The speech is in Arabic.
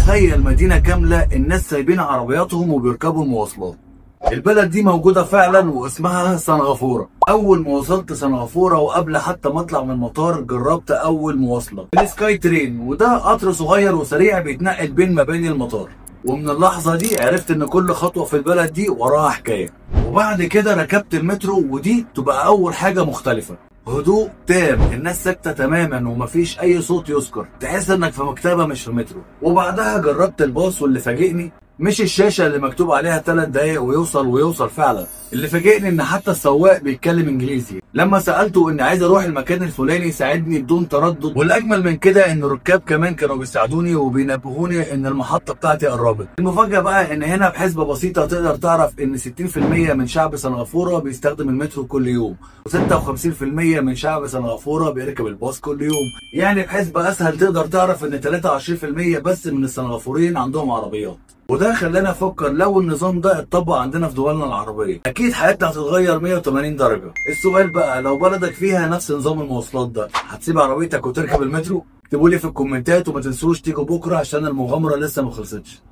تخيل مدينة كاملة الناس سايبين عربياتهم وبيركبوا المواصلات. البلد دي موجودة فعلا واسمها سنغافورة. أول ما وصلت سنغافورة وقبل حتى ما أطلع من المطار جربت أول مواصلة السكاي ترين، وده قطر صغير وسريع بيتنقل بين مباني المطار. ومن اللحظة دي عرفت إن كل خطوة في البلد دي وراها حكاية. وبعد كده ركبت المترو، ودي تبقى أول حاجة مختلفة. هدوء تام، الناس ساكتة تماما ومفيش أي صوت يذكر، تحس إنك في مكتبة مش في مترو. وبعدها جربت الباص، واللي فاجئني مش الشاشة اللي مكتوب عليها 3 دقايق ويوصل فعلا. اللي فاجئني ان حتى السواق بيتكلم انجليزي. لما سألته اني عايز اروح المكان الفلاني ساعدني بدون تردد. والاجمل من كده ان الركاب كمان كانوا بيساعدوني وبينبهوني ان المحطة بتاعتي قربت. المفاجأة بقى ان هنا بحسبة بسيطة تقدر تعرف ان 60% من شعب سنغافورة بيستخدم المترو كل يوم، و56% من شعب سنغافورة بيركب الباص كل يوم. يعني بحسبة اسهل تقدر تعرف ان 23% بس من السنغافوريين عندهم عربيات. وده خلاني افكر لو النظام ده اتطبق عندنا في دولنا العربيه اكيد حياتنا هتتغير 180 درجه. السؤال بقى، لو بلدك فيها نفس نظام المواصلات ده هتسيب عربيتك وتركب المترو؟ اكتبوا لي في الكومنتات، وما تنسوش تيجوا بكره عشان المغامره لسه ما خلصتش.